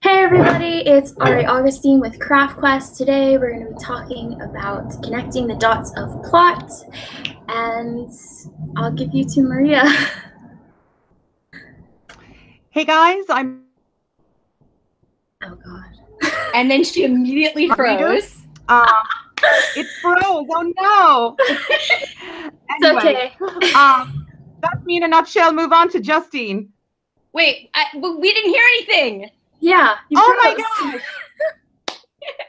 Hey everybody, it's Ari Augustine with Craft Quest. Today we're going to be talking about connecting the dots of plot, and I'll give you to Maria. Hey guys, I'm Oh god. And then she immediately a reader. froze. It froze. Oh no. It's Anyway, okay. that's me in a nutshell. Move on to Justine. Wait, we didn't hear anything. Yeah, you Oh my froze. gosh.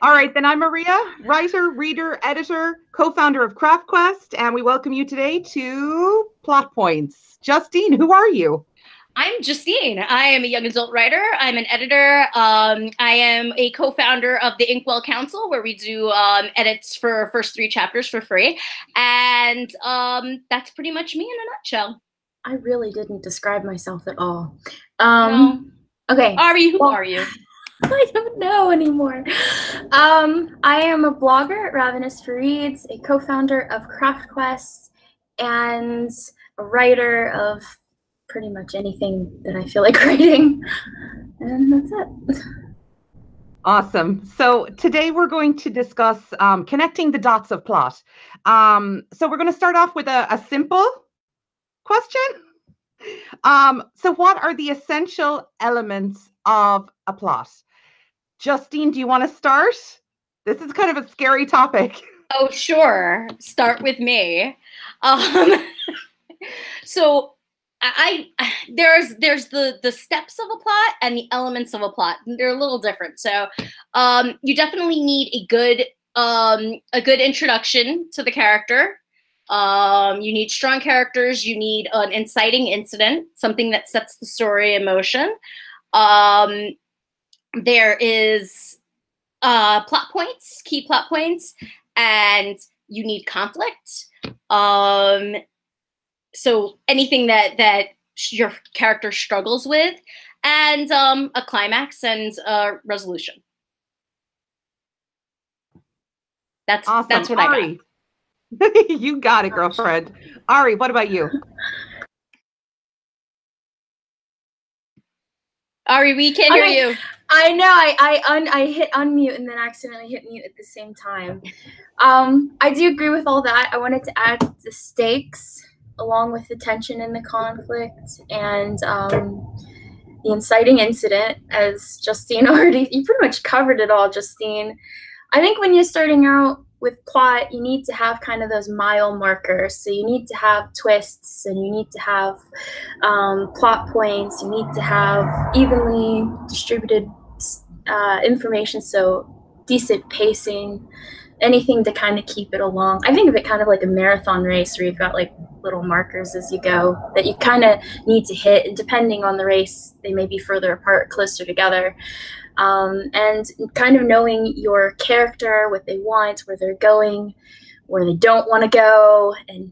All right, then I'm Maria, writer, reader, editor, co-founder of Craft Quest, and we welcome you today to Plot Points. Justine, who are you? I'm Justine. I am a young adult writer. I'm an editor. I am a co-founder of the Inkwell Council, where we do edits for first 3 chapters for free. And that's pretty much me in a nutshell. I really didn't describe myself at all. No. Okay. Ari, who are you? I don't know anymore. I am a blogger at Ravenous for Reads, a co-founder of Craft Quest, and a writer of pretty much anything that I feel like writing. And that's it. Awesome. So today we're going to discuss connecting the dots of plot. So we're going to start off with a simple question. So what are the essential elements of a plot? Justine, do you want to start? This is kind of a scary topic. Oh, sure. Start with me. Um, so there's the steps of a plot and the elements of a plot. They're a little different. So you definitely need a good introduction to the character. You need strong characters. You need an inciting incident, something that sets the story in motion. There is plot points, key plot points, and you need conflict. So anything that your character struggles with, and a climax and a resolution. That's Awesome. that's what Ari, I got. you got it, girlfriend. Ari, what about you? Ari, we can't hear you. I know. I hit unmute and then accidentally hit mute at the same time. I do agree with all that. I wanted to add the stakes along with the tension and the conflict and the inciting incident, as Justine already, you pretty much covered it all, Justine. I think when you're starting out with plot, you need to have kind of those mile markers. So you need to have twists and you need to have plot points. You need to have evenly distributed information, so decent pacing, anything to kind of keep it along. I think of it kind of like a marathon race where you've got like little markers as you go that you kind of need to hit, and depending on the race, they may be further apart, closer together. And kind of knowing your character, what they want, where they're going, where they don't want to go, and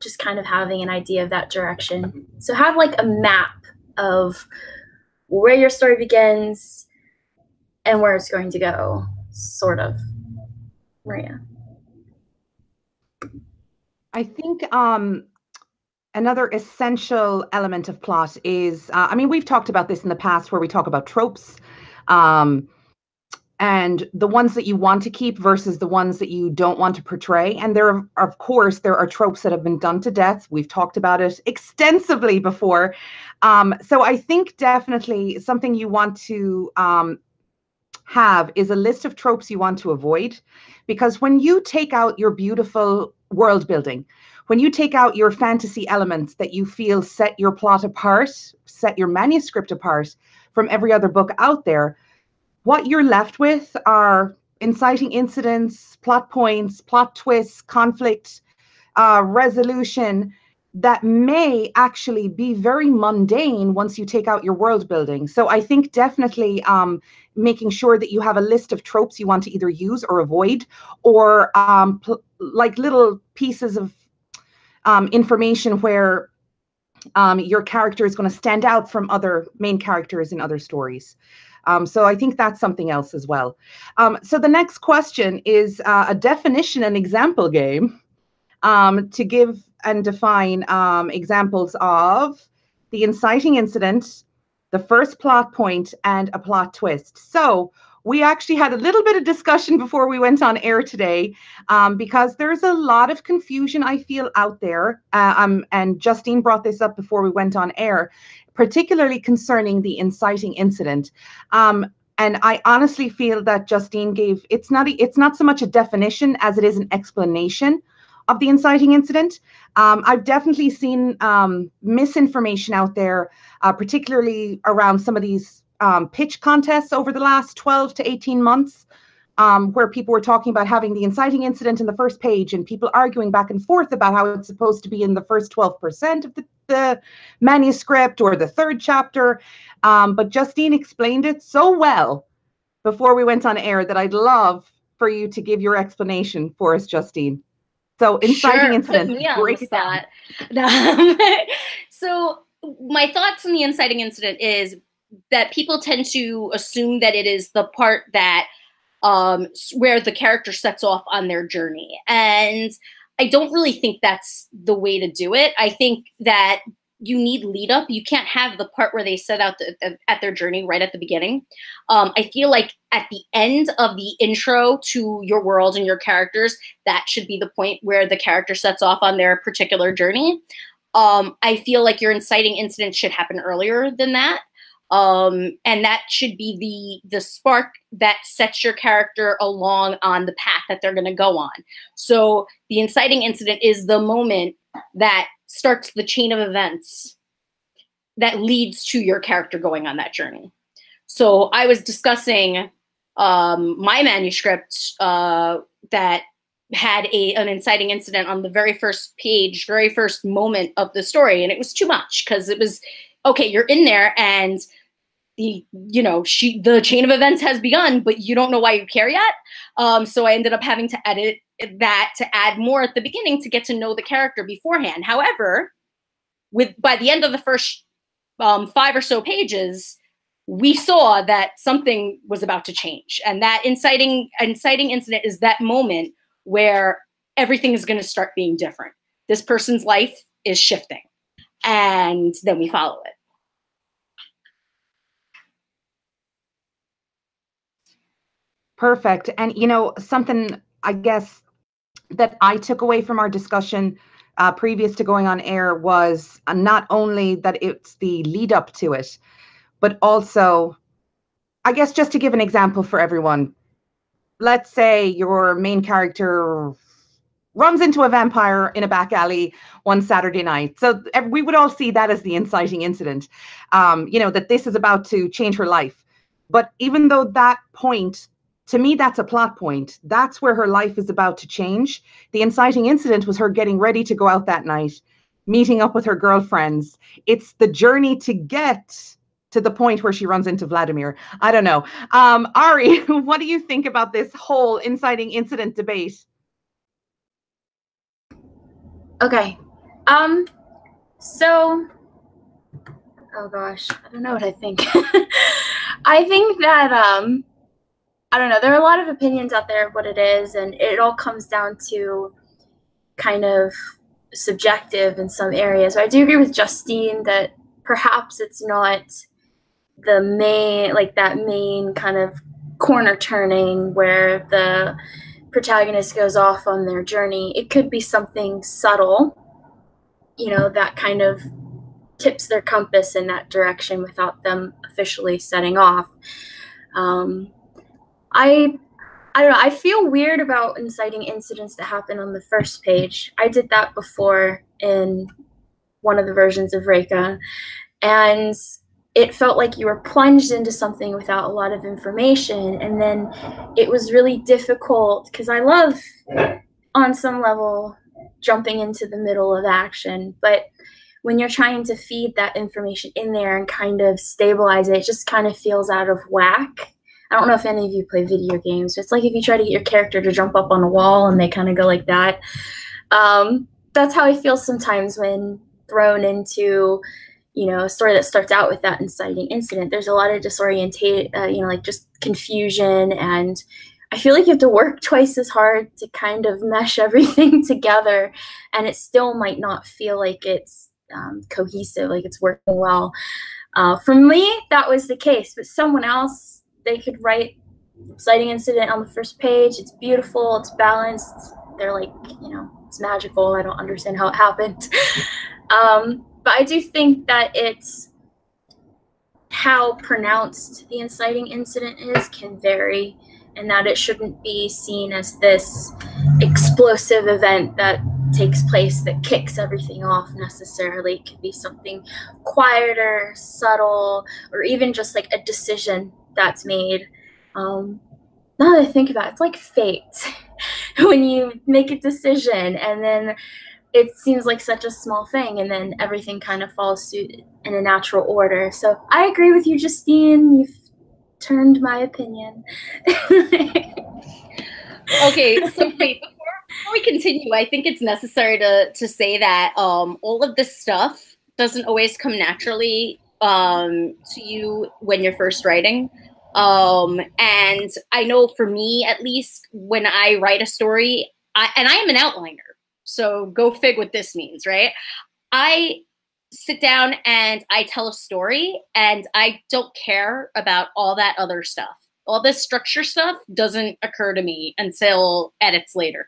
just kind of having an idea of that direction. So have like a map of where your story begins and where it's going to go, sort of. Maria. I think another essential element of plot is, I mean, we've talked about this in the past where we talk about tropes. And the ones that you want to keep versus the ones that you don't want to portray. And of course, there are tropes that have been done to death. We've talked about it extensively before. So I think definitely something you want to have is a list of tropes you want to avoid. Because when you take out your beautiful world building, when you take out your fantasy elements that you feel set your plot apart, set your manuscript apart from every other book out there, what you're left with are inciting incidents, plot points, plot twists, conflict, resolution that may actually be very mundane once you take out your world building. So I think definitely making sure that you have a list of tropes you want to either use or avoid, or like little pieces of information where your character is going to stand out from other main characters in other stories. So I think that's something else as well. So the next question is a definition and example game to give and define examples of the inciting incident, the first plot point, and a plot twist. So we actually had a little bit of discussion before we went on air today, because there's a lot of confusion, I feel, out there. And Justine brought this up before we went on air, particularly concerning the inciting incident. And I honestly feel that Justine gave, it's not so much a definition as it is an explanation of the inciting incident. I've definitely seen misinformation out there, particularly around some of these pitch contests over the last 12 to 18 months, where people were talking about having the inciting incident in the first page and people arguing back and forth about how it's supposed to be in the first 12% of the manuscript or the third chapter. But Justine explained it so well before we went on air that I'd love for you to give your explanation for us, Justine. So inciting incident, break it down. So my thoughts on the inciting incident is that people tend to assume that it is the part that where the character sets off on their journey. And I don't really think that's the way to do it. I think that you need lead up. You can't have the part where they set out at their journey right at the beginning. I feel like at the end of the intro to your world and your characters, that should be the point where the character sets off on their particular journey. I feel like your inciting incident should happen earlier than that. And that should be the spark that sets your character along on the path that they're going to go on. So the inciting incident is the moment that starts the chain of events that leads to your character going on that journey. So I was discussing my manuscript that had an inciting incident on the very first page, very first moment of the story, and it was too much because it was, okay, you're in there and the chain of events has begun, but you don't know why you care yet. So I ended up having to edit that to add more at the beginning to get to know the character beforehand. However, by the end of the first 5 or so pages, we saw that something was about to change, and that inciting incident is that moment where everything is going to start being different. This person's life is shifting, and then we follow it. Perfect. And, something I guess that I took away from our discussion previous to going on air was not only that it's the lead up to it, but also, I guess, just to give an example for everyone, let's say your main character runs into a vampire in a back alley one Saturday night. So we would all see that as the inciting incident, that this is about to change her life. But even though that point, to me, that's a plot point. That's where her life is about to change. The inciting incident was her getting ready to go out that night, meeting up with her girlfriends. It's the journey to get to the point where she runs into Vladimir. I don't know. Ari, what do you think about this whole inciting incident debate? Okay. So, oh gosh, I don't know what I think. I think that, I don't know, there are a lot of opinions out there of what it is, and it all comes down to kind of subjective in some areas. So I do agree with Justine that perhaps it's not the main, like that main kind of corner turning where the protagonist goes off on their journey. It could be something subtle, that kind of tips their compass in that direction without them officially setting off. I don't know. I feel weird about inciting incidents that happen on the first page. I did that before in one of the versions of Reika, and it felt like you were plunged into something without a lot of information, and then it was really difficult because I love, on some level, jumping into the middle of action, but when you're trying to feed that information in there and kind of stabilize it, it just kind of feels out of whack. I don't know if any of you play video games, but it's like if you try to get your character to jump up on a wall and they kind of go like that. That's how I feel sometimes when thrown into, a story that starts out with that inciting incident. There's a lot of disorientation, like just confusion, and I feel like you have to work twice as hard to kind of mesh everything together, and it still might not feel like it's cohesive, like it's working well. For me, that was the case, but someone else, they could write inciting incident on the first page. It's beautiful, it's balanced. They're like, you know, it's magical. I don't understand how it happened. But I do think that it's how pronounced the inciting incident is can vary, and that it shouldn't be seen as this explosive event that takes place that kicks everything off necessarily. It could be something quieter, subtle, or even just like a decision that's made. Now that I think about it, it's like fate. When you make a decision and then it seems like such a small thing, and then everything kind of falls suit in a natural order. So I agree with you, Justine. You've turned my opinion. Okay, so wait, before we continue, I think it's necessary to say that all of this stuff doesn't always come naturally to you when you're first writing. And I know for me, at least, when I write a story, and I am an outliner, so go fig what this means, right? I sit down and I tell a story, and I don't care about all that other stuff. All this structure stuff doesn't occur to me until edits later.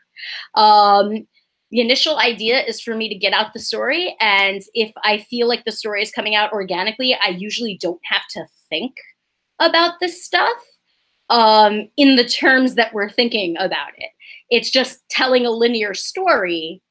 The initial idea is for me to get out the story, and if I feel like the story is coming out organically, I usually don't have to think about this stuff in the terms that we're thinking about it. It's just telling a linear story.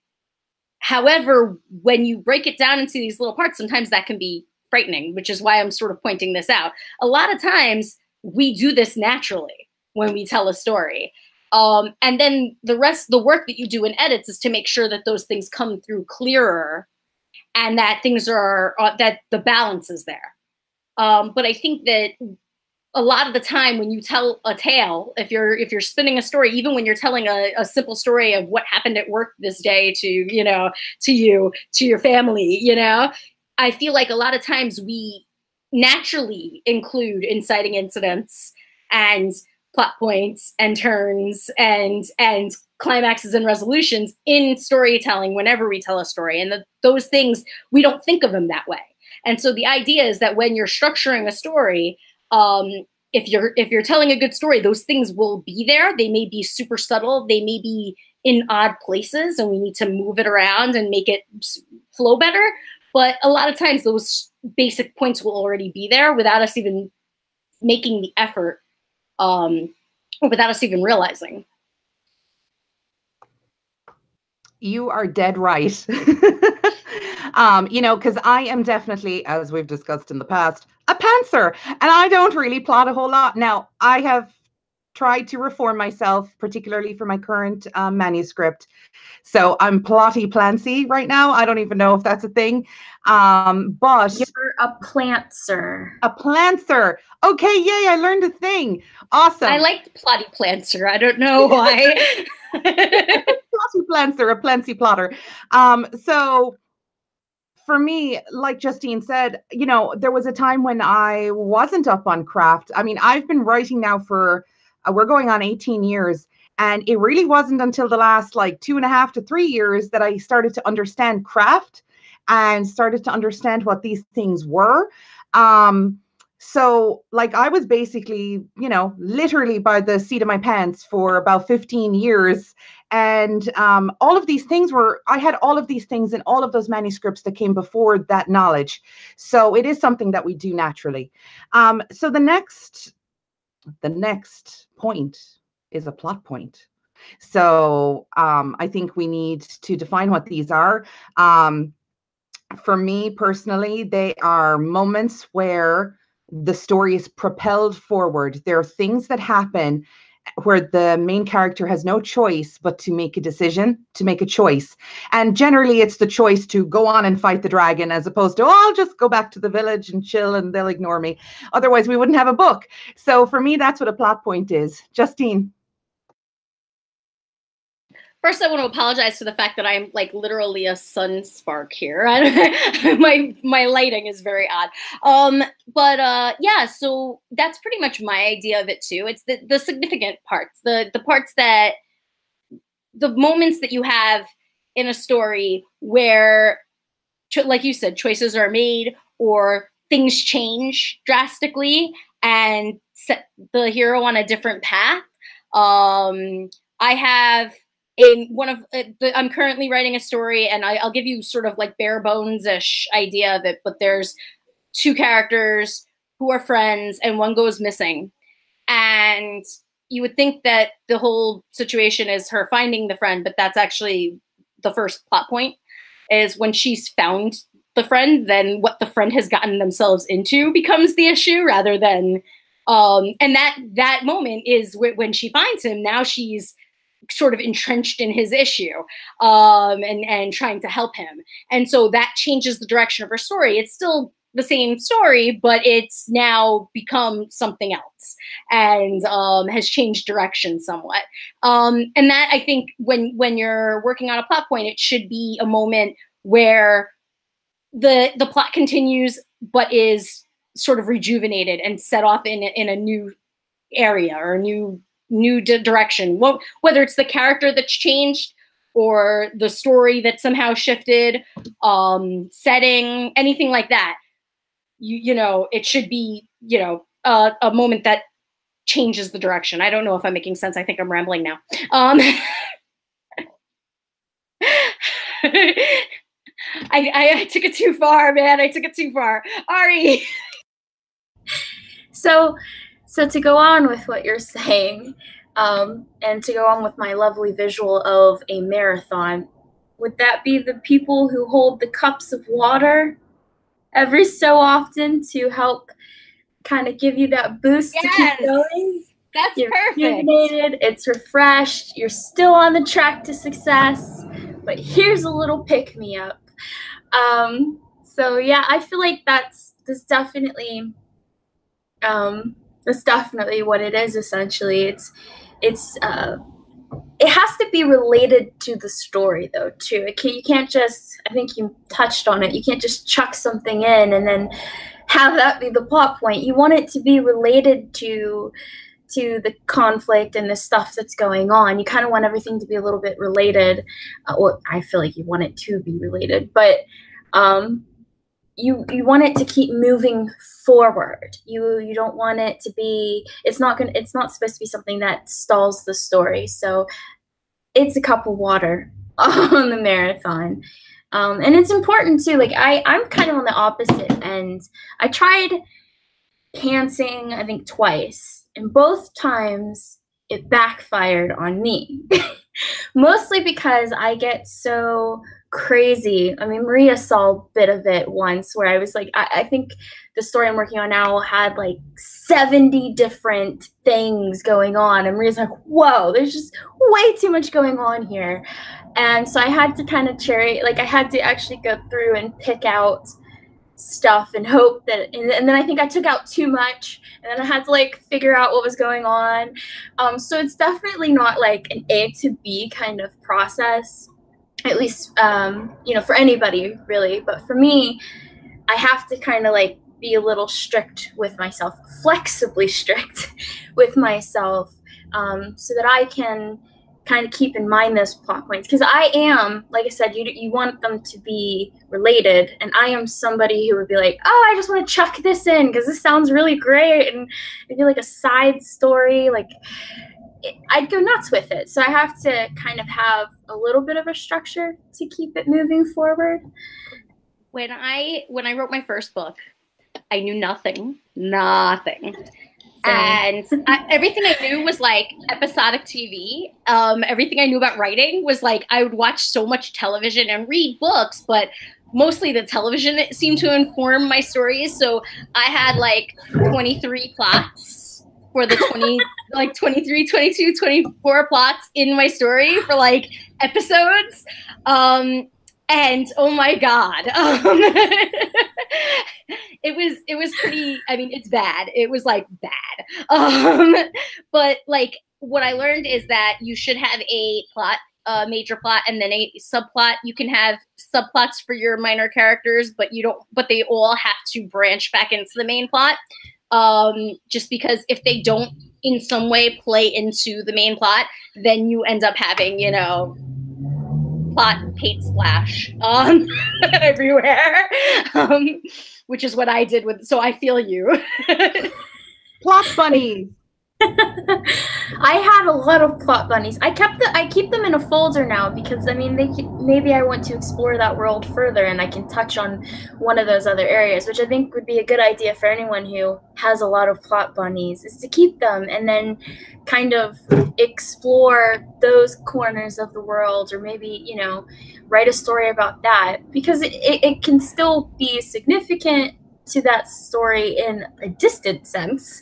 However, when you break it down into these little parts, sometimes that can be frightening, which is why I'm sort of pointing this out. A lot of times we do this naturally when we tell a story. And then the work that you do in edits is to make sure that those things come through clearer and that things are, that the balance is there. But I think that a lot of the time when you tell a tale, if you're spinning a story, even when you're telling a simple story of what happened at work this day to your family, I feel like a lot of times we naturally include inciting incidents and plot points and turns and climaxes and resolutions in storytelling whenever we tell a story. And those things, we don't think of them that way. And so the idea is that when you're structuring a story, if you're telling a good story, those things will be there. They may be super subtle. They may be in odd places, and we need to move it around and make it flow better. But a lot of times those basic points will already be there without us even making the effort, or without us even realizing. You are dead right. Because I am definitely, as we've discussed in the past, a pantser, and I don't really plot a whole lot. Now, I have tried to reform myself, particularly for my current manuscript. So I'm plotty plancy right now. I don't even know if that's a thing. But you're a plantser. A plantser. Okay, yay, I learned a thing. Awesome. I liked plotty planter. I don't know why. Plotty planter, a plancy plotter. So for me, like Justine said, there was a time when I wasn't up on craft. I mean, I've been writing now for, we're going on 18 years. And it really wasn't until the last 2.5 to 3 years that I started to understand craft and started to understand what these things were. So I was basically, literally by the seat of my pants for about 15 years. And all of these things I had all of these things in all of those manuscripts that came before that knowledge. So it is something that we do naturally. So the next point is a plot point. So I think we need to define what these are. For me personally, they are moments where the story is propelled forward. There are things that happen where the main character has no choice but to make a decision, to make a choice. And generally it's the choice to go on and fight the dragon, as opposed to, I'll just go back to the village and chill and they'll ignore me. Otherwise we wouldn't have a book. So for me, that's what a plot point is. Justine. First, I want to apologize for the fact that I'm literally a sun spark here. My lighting is very odd. Yeah, so that's pretty much my idea of it too. It's the significant parts, the parts that, the moments that you have in a story where, like you said, choices are made or things change drastically and set the hero on a different path. I have I'm currently writing a story, and I'll give you sort of like bare bones-ish idea of it, but there's 2 characters who are friends and one goes missing. And you would think that the whole situation is her finding the friend, but that's actually the first plot point, is when she's found the friend, then what the friend has gotten themselves into becomes the issue, rather than, and that moment is when she finds him. Now she's sort of entrenched in his issue, and trying to help him. And so that changes the direction of her story. It's still the same story, but it's now become something else, and has changed direction somewhat. And that, I think, when you're working on a plot point, it should be a moment where the plot continues, but is sort of rejuvenated and set off in a new area or a new direction. Whether it's the character that's changed or the story that somehow shifted, setting, anything like that. You know, it should be, you know, a moment that changes the direction. I don't know if I'm making sense. I think I'm rambling now. I took it too far, man. I took it too far. Ari. So to go on with what you're saying, and to go on with my lovely visual of a marathon, would that be the people who hold the cups of water every so often to help kind of give you that boost to keep going? That's You're perfect. rejuvenated, it's refreshed, you're still on the track to success, but here's a little pick-me-up. So yeah, I feel like that's definitely what it is. Essentially, it has to be related to the story, though, too. You can't just, I think you touched on it, you can't just chuck something in and then have that be the plot point. You want it to be related to the conflict and the stuff that's going on. You kind of want everything to be a little bit related. Well, I feel like you want it to be related, but you want it to keep moving forward. You don't want it to be, it's not supposed to be something that stalls the story. So it's a cup of water on the marathon. And it's important too. Like I'm kind of on the opposite end. I tried pantsing, I think twice, and both times it backfired on me. Mostly because I get so crazy. I mean, Maria saw a bit of it once where I was like, I think the story I'm working on now had like 70 different things going on. And Maria's like, whoa, there's just way too much going on here. And so I had to kind of I had to actually go through and pick out stuff and hope that, and then I think I took out too much, and then I had to like figure out what was going on. So it's definitely not like an A to B kind of process, at least for anybody really, but for me, I have to kind of like be a little strict with myself, flexibly strict with myself, so that I can kind of keep in mind those plot points, because I am, like I said, you want them to be related, and I am somebody who would be like, oh, I just want to chuck this in because this sounds really great, and it'd be like a side story, like I'd go nuts with it. So I have to kind of have a little bit of a structure to keep it moving forward. When I wrote my first book, I knew nothing. And everything I knew was like episodic TV. Everything I knew about writing was like, I would watch so much television and read books, but mostly the television seemed to inform my stories. So I had like 23 plots for the 23, 22, 24 plots in my story for like episodes. And oh my God, it was pretty, I mean, it's bad. It was like bad. But like what I learned is that you should have a plot, a major plot, and then a subplot. You can have subplots for your minor characters, but they all have to branch back into the main plot. Just because if they don't in some way play into the main plot, then you end up having, plot paint splash everywhere, which is what I did with. So I feel you. Plot bunnies. I had a lot of plot bunnies. I keep them in a folder now because I mean maybe I want to explore that world further and I can touch on one of those other areas, which I think would be a good idea for anyone who has a lot of plot bunnies, is to keep them and then kind of explore those corners of the world, or maybe, you know, write a story about that, because it can still be significant to that story in a distant sense,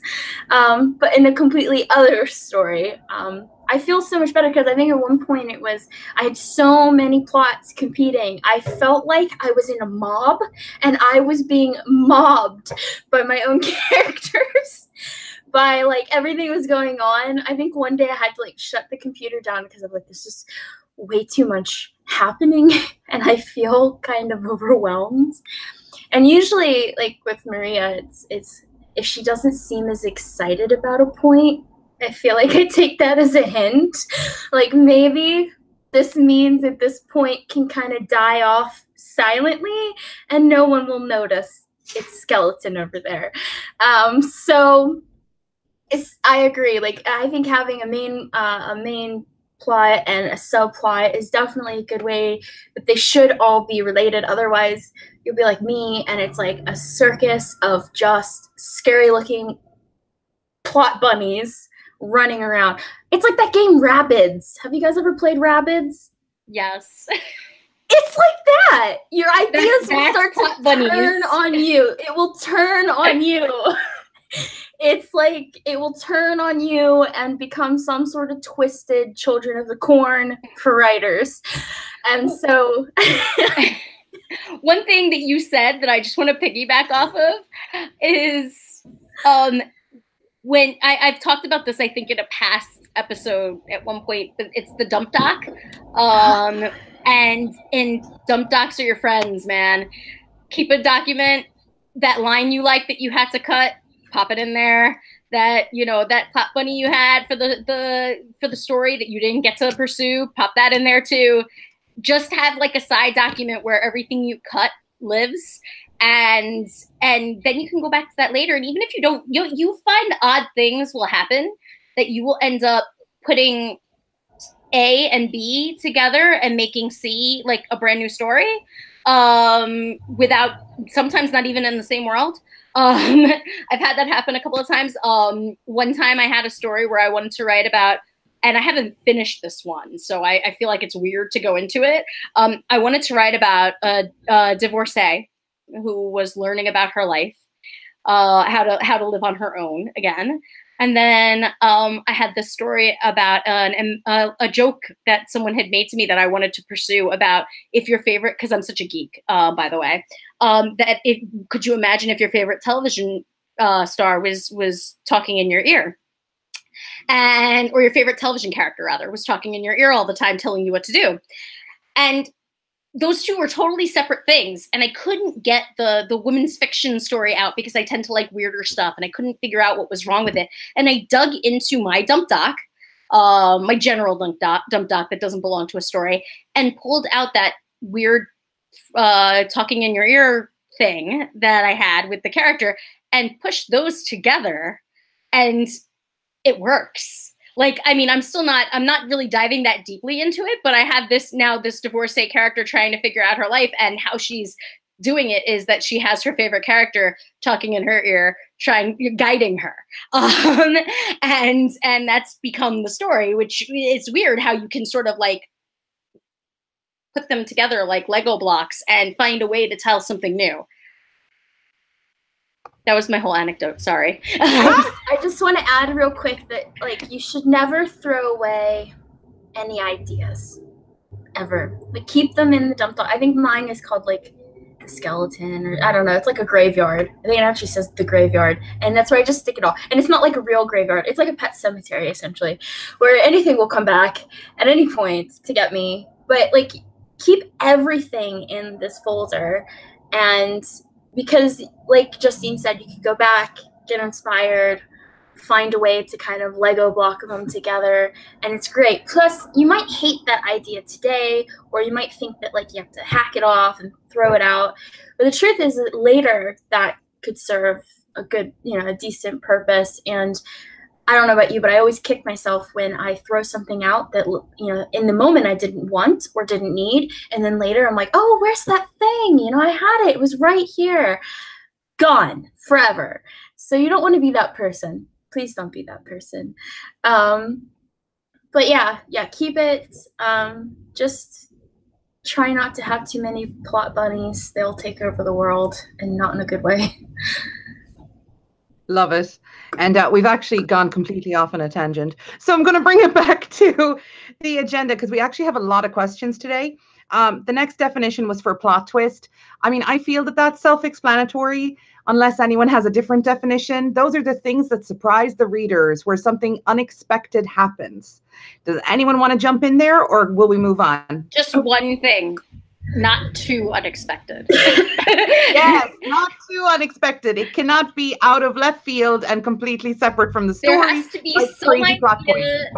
but in a completely other story. I feel so much better because I think at one point I had so many plots competing. I felt like I was in a mob and I was being mobbed by my own characters, by like everything was going on. I think one day I had to like shut the computer down because I'm like, this is way too much happening and I feel kind of overwhelmed. And usually, like with Maria, it's if she doesn't seem as excited about a point, I feel like I take that as a hint. Like maybe this means that this point can kind of die off silently and no one will notice its skeleton over there. So I agree. Like I think having a main plot and a subplot is definitely a good way, but they should all be related. Otherwise, you'll be like me, and it's like a circus of just scary-looking plot bunnies running around. It's like that game Rabbids. Have you guys ever played Rabbids? Yes. It's like that. Your ideas will start to turn on you. It will turn on you. It's like it will turn on you and become some sort of twisted Children of the Corn for writers. And so one thing that you said that I just want to piggyback off of is when I've talked about this, I think in a past episode at one point, it's the dump doc. And in dump docs are your friends, man. Keep a document, that line you like that you had to cut, pop it in there. That, you know, that plot bunny you had for the story that you didn't get to pursue, pop that in there too. Just have like a side document where everything you cut lives, and then you can go back to that later. And even if you don't, you find odd things will happen that you will end up putting A and B together and making C like a brand new story, without, sometimes not even in the same world. I've had that happen a couple of times. One time I had a story where I wanted to write about, and I haven't finished this one, so I feel like it's weird to go into it. I wanted to write about a divorcee who was learning about her life, how to live on her own again. And then I had this story about a joke that someone had made to me that I wanted to pursue about if your favorite, because I'm such a geek, by the way, could you imagine if your favorite television star was talking in your ear? Or your favorite television character, rather, was talking in your ear all the time, telling you what to do. And those two were totally separate things. And I couldn't get the women's fiction story out because I tend to like weirder stuff, and I couldn't figure out what was wrong with it. And I dug into my dump doc, my general dump doc that doesn't belong to a story, and pulled out that weird talking in your ear thing that I had with the character and pushed those together, and it works. Like, I mean, I'm not really diving that deeply into it, but I have this divorcee character trying to figure out her life, and how she's doing it is that she has her favorite character talking in her ear, guiding her. And that's become the story, which is weird how you can sort of like put them together like Lego blocks and find a way to tell something new. That was my whole anecdote. Sorry. I just want to add real quick that like you should never throw away any ideas ever. Like keep them in the dump doc. I think mine is called like the skeleton, or I don't know. It's like a graveyard. I think it actually says the graveyard, and that's where I just stick it all. And it's not like a real graveyard. It's like a pet cemetery essentially, where anything will come back at any point to get me. But like keep everything in this folder, and because like Justine said, you could go back, get inspired, find a way to kind of Lego block them together, and it's great. Plus, you might hate that idea today, or you might think that like you have to hack it off and throw it out. But the truth is that later that could serve a good, a decent purpose. And I don't know about you, but I always kick myself when I throw something out that, in the moment I didn't want or didn't need. And then later I'm like, oh, where's that thing? I had it. It was right here. Gone forever. So you don't want to be that person. Please don't be that person. But yeah, keep it. Just try not to have too many plot bunnies. They'll take over the world, and not in a good way. Love it. And we've actually gone completely off on a tangent. So I'm going to bring it back to the agenda because we actually have a lot of questions today. The next definition was for plot twist. I mean, I feel that that's self-explanatory unless anyone has a different definition. Those are the things that surprise the readers where something unexpected happens. Does anyone want to jump in there, or will we move on? Just one thing. Not too unexpected. Yes, not too unexpected. It cannot be out of left field and completely separate from the story. There has to be some idea.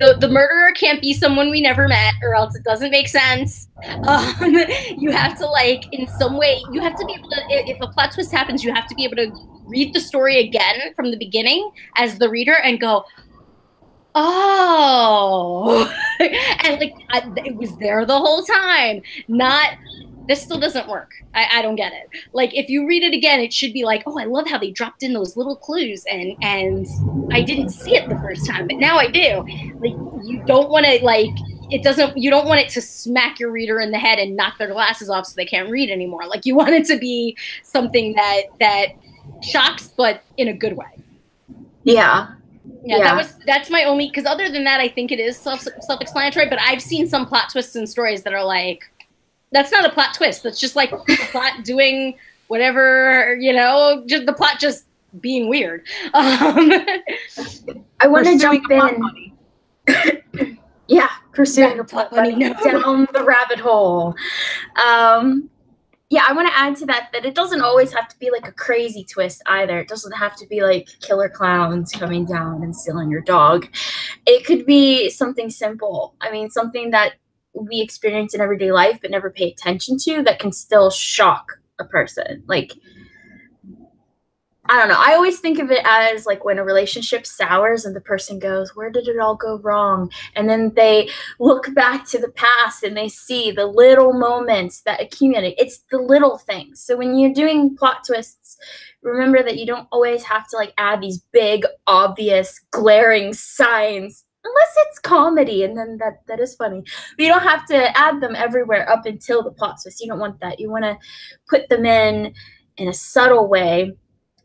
The murderer can't be someone we never met, or else it doesn't make sense. You have to, in some way, you have to be able to, if a plot twist happens, you have to be able to read the story again from the beginning as the reader and go, oh, and it was there the whole time. This still doesn't work. I don't get it. If you read it again, it should be like, oh, I love how they dropped in those little clues, and I didn't see it the first time, but now I do. You don't want to you don't want it to smack your reader in the head and knock their glasses off so they can't read anymore. You want it to be something that shocks, but in a good way. Yeah. Yeah, that's my only, because other than that, I think it is self-explanatory, but I've seen some plot twists in stories that are that's not a plot twist. That's just the plot doing whatever, just the plot just being weird. I want to jump in. Yeah, pursuing a plot bunny down the rabbit hole. Yeah, I want to add to that it doesn't always have to be a crazy twist either. It doesn't have to be killer clowns coming down and stealing your dog. It could be something simple. I mean, something that we experience in everyday life but never pay attention to that can still shock a person. I don't know. I always think of it as when a relationship sours and the person goes, where did it all go wrong? And then they look back to the past and they see the little moments that accumulate. It's the little things. So when you're doing plot twists, remember that you don't always have to add these big, obvious, glaring signs, unless it's comedy, and then that is funny. But you don't have to add them everywhere up until the plot twist. You don't want that. You want to put them in a subtle way,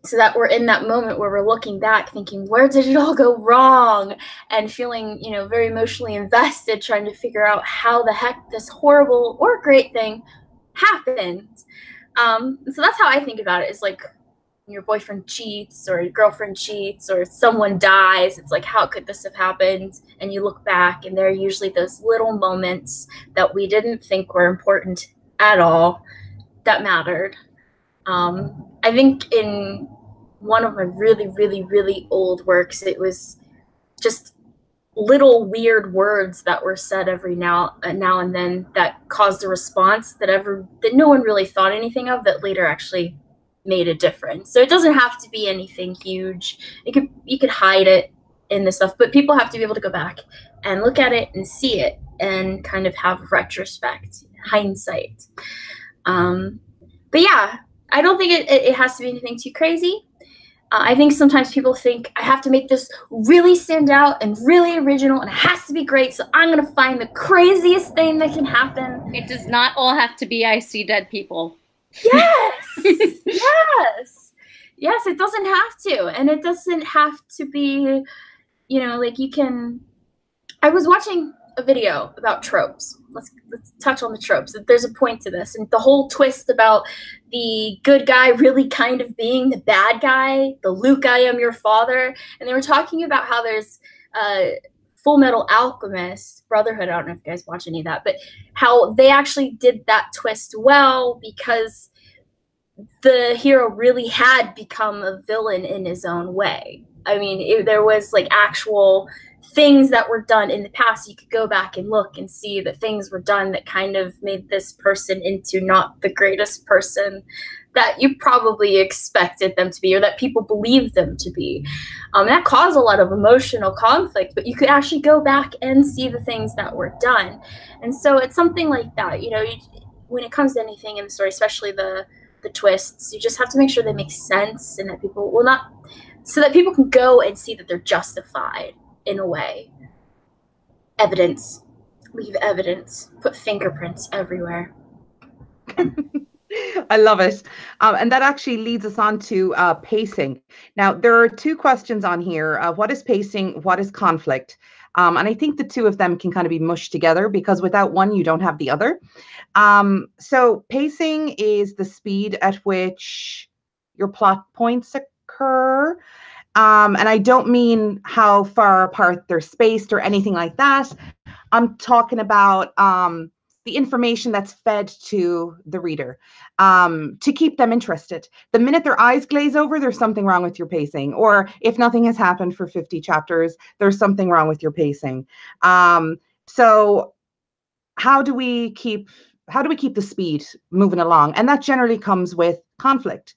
so that we're in that moment where we're looking back thinking, where did it all go wrong? And feeling, very emotionally invested, trying to figure out how the heck this horrible or great thing happened. So that's how I think about it, is your boyfriend cheats or your girlfriend cheats or someone dies. It's how could this have happened? And you look back and there are usually those little moments that we didn't think were important at all that mattered. I think in one of my really, really, really old works, it was just little weird words that were said every now and then that caused a response that no one really thought anything of, that later actually made a difference. So it doesn't have to be anything huge. You could hide it in this stuff, but people have to be able to go back and look at it and see it and kind of have retrospect, hindsight. But yeah, I don't think it has to be anything too crazy. I think sometimes people think, I have to make this really stand out and really original, and it has to be great, so I'm going to find the craziest thing that can happen. It does not all have to be I see dead people. Yes! Yes, it doesn't have to. And it doesn't have to be, you can... I was watching a video about tropes. Let's touch on the tropes. There's a point to this, and the whole twist about the good guy really kind of being the bad guy, the Luke, I am your father. And they were talking about how there's Full Metal Alchemist Brotherhood. I don't know if you guys watch any of that, but how they actually did that twist well, because the hero really had become a villain in his own way. I mean, there was like actual things that were done in the past. You could go back and look and see that things were done that kind of made this person into not the greatest person that you probably expected them to be, or that people believed them to be. That caused a lot of emotional conflict, but you could actually go back and see the things that were done. And so it's something like that, you know, when it comes to anything in the story, especially the twists, you just have to make sure they make sense, and that people will not, so that people can go and see that they're justified in a way. Evidence. Leave evidence. Put fingerprints everywhere. I love it. And that actually leads us on to pacing. Now, there are two questions on here. What is pacing? What is conflict? And I think the two of them can kind of be mushed together, because without one, you don't have the other. So pacing is the speed at which your plot points occur. And I don't mean how far apart they're spaced or anything like that. I'm talking about the information that's fed to the reader to keep them interested. The minute their eyes glaze over, there's something wrong with your pacing. Or if nothing has happened for 50 chapters, there's something wrong with your pacing. So how do we keep the speed moving along? And that generally comes with conflict.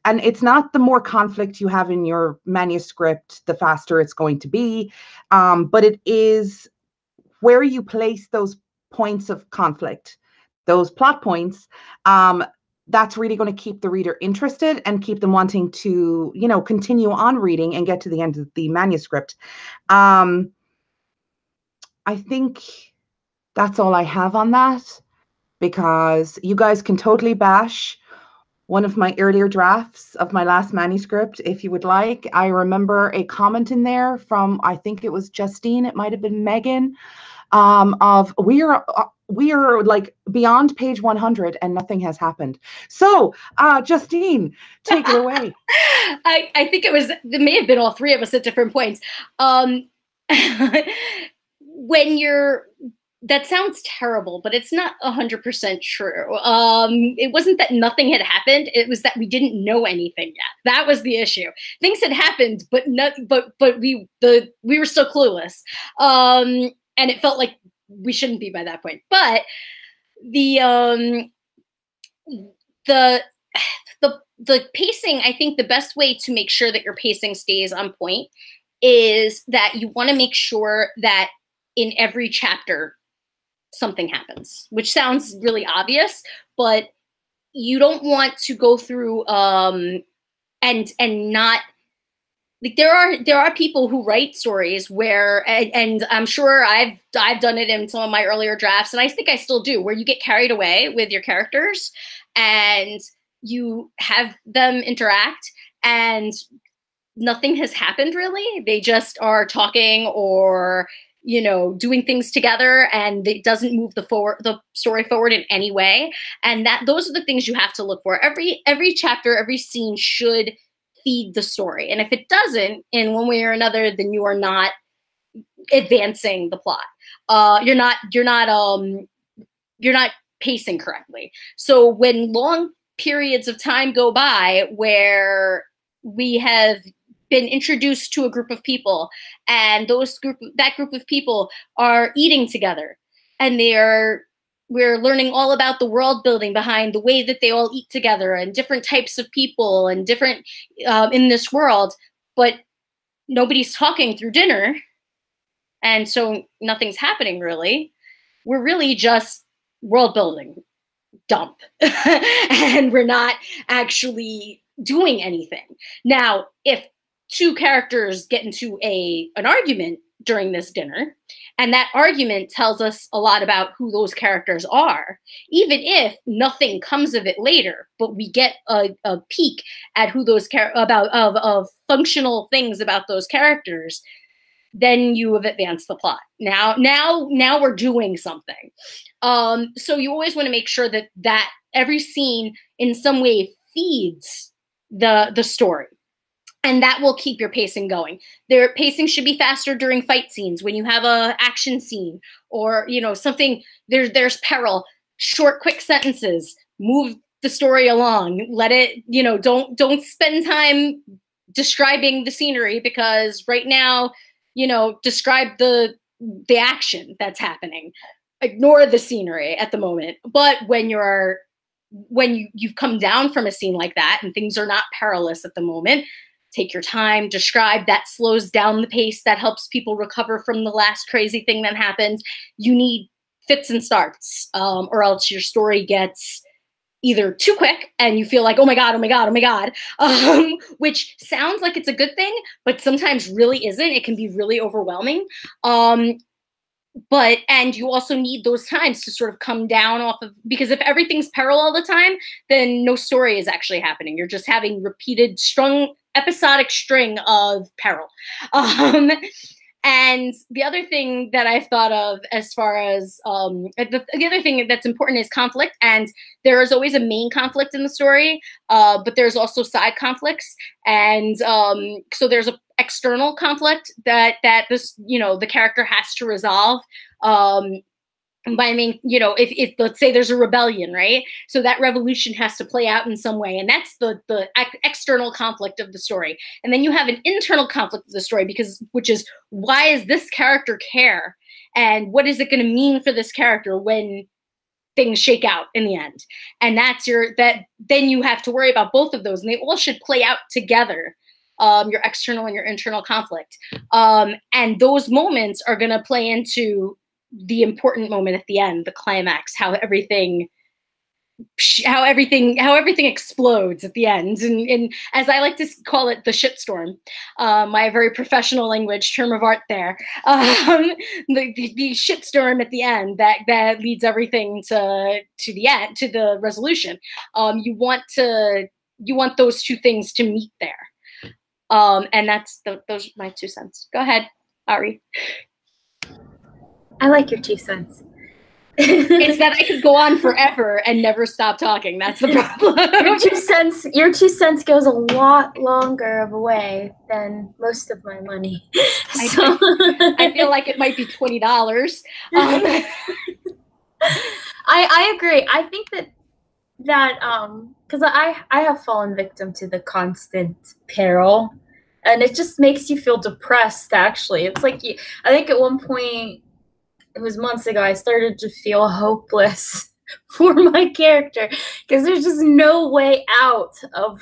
And it's not the more conflict you have in your manuscript, the faster it's going to be, but it is where you place those points of conflict, those plot points. That's really going to keep the reader interested and keep them wanting to, you know, continue on reading and get to the end of the manuscript. I think that's all I have on that, because you guys can totally bash one of my earlier drafts of my last manuscript if you would like. I remember a comment in there from, I think it was Justine, it might have been Megan, of we are like beyond page 100 and nothing has happened. So Justine, take it away. I think it may have been all three of us at different points. That sounds terrible, but it's not 100% true. It wasn't that nothing had happened. It was that we didn't know anything yet. That was the issue. Things had happened, but we were still clueless. And it felt like we shouldn't be by that point. But the pacing, I think the best way to make sure that your pacing stays on point is that you want to make sure that in every chapter something happens, which sounds really obvious, but you don't want to go through and not, like, there are people who write stories where, and I'm sure I've done it in some of my earlier drafts, and I think I still do, where you get carried away with your characters and you have them interact and nothing has happened really. They just are talking or, you know, doing things together, and it doesn't move the story forward in any way. And those are the things you have to look for. Every chapter, every scene should feed the story. And if it doesn't in one way or another, then you are not advancing the plot. You're not pacing correctly. So when long periods of time go by where we have been introduced to a group of people, and that group of people are eating together, and we're learning all about the world building behind the way that they all eat together and different types of people and different in this world, but nobody's talking through dinner, and so nothing's happening really. We're really just world building dump and we're not actually doing anything. Now, if two characters get into an argument during this dinner, and that argument tells us a lot about who those characters are, even if nothing comes of it later, but we get a peek at who those of functional things about those characters, then you have advanced the plot. Now we're doing something. So you always want to make sure that every scene in some way feeds the story. And that will keep your pacing going. Their pacing should be faster during fight scenes, when you have a action scene or, you know, something, there's peril, short, quick sentences, move the story along. Let it, you know, don't spend time describing the scenery, because right now, you know, describe the action that's happening. Ignore the scenery at the moment. But when you've come down from a scene like that and things are not perilous at the moment, take your time, describe. That slows down the pace, that helps people recover from the last crazy thing that happened. You need fits and starts, or else your story gets either too quick and you feel like, oh my God, oh my God, oh my God, which sounds like it's a good thing, but sometimes really isn't. It can be really overwhelming. And you also need those times to sort of come down off of, because if everything's peril all the time, then no story is actually happening. You're just having repeated episodic string of peril. And the other thing that I've thought of as far as the other thing that's important is conflict. And there is always a main conflict in the story, but there's also side conflicts. And so there's a external conflict that this, you know, the character has to resolve. But I mean, you know, if let's say there's a rebellion, right? So that revolution has to play out in some way. And that's the external conflict of the story. And then you have an internal conflict of the story, which is, why is this character care? And what is it going to mean for this character when things shake out in the end? And then you have to worry about both of those, and they all should play out together. Your external and your internal conflict. And those moments are going to play into the important moment at the end, the climax, how everything explodes at the end. And as I like to call it, the shitstorm, my very professional language term of art there, the shitstorm at the end that leads everything to the end, to the resolution. You want those two things to meet there. And those are my 2 cents. Go ahead, Ari. I like your 2 cents. It's that I could go on forever and never stop talking. That's the problem. Your 2 cents goes a lot longer of a way than most of my money. So. I feel like it might be $20. I agree. I think that because I have fallen victim to the constant peril, and it just makes you feel depressed. Actually, it's like I think at one point, it was months ago, I started to feel hopeless for my character, because there's just no way out of